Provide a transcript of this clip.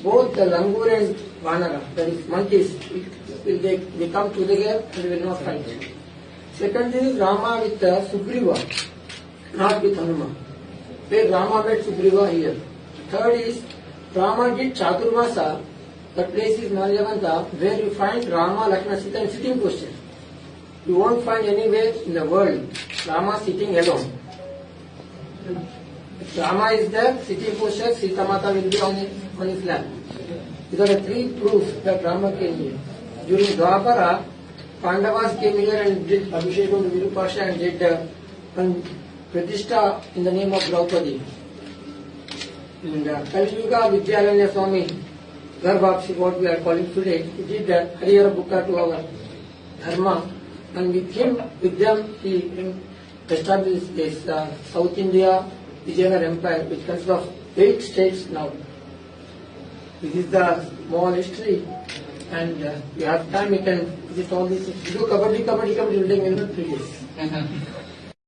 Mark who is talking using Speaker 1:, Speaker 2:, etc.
Speaker 1: both the Langur and Vanara, that is monkeys, they come together and will not fight. Second is Rama with Sugriva, not with Hanuman. Where Rama met Sugriva here. Third is Rama did Chaturmasa, that place is Malayavanta, where you find Rama, Lakshmana, Sita in sitting position. You won't find anywhere in the world Rama sitting alone. If Rama is there, sitting posture, Sita Mata will be on his lap. These are the three proofs that Rama came here. During Dwapara, Pandavas came here and did Abhishekam to Virupasha and did Pratishtha in the name of Draupadi. And Kali Yuga, Vidyalanya Swami, Garbhapsi, what we are calling today, he did Harihara Bukka to our Dharma. And with him, with them, he established this South India Vijayanagara Empire, which consists of 8 states now. This is the small history, and you have time, you can visit all these. If you do kabaddi, will take minimum 3 days.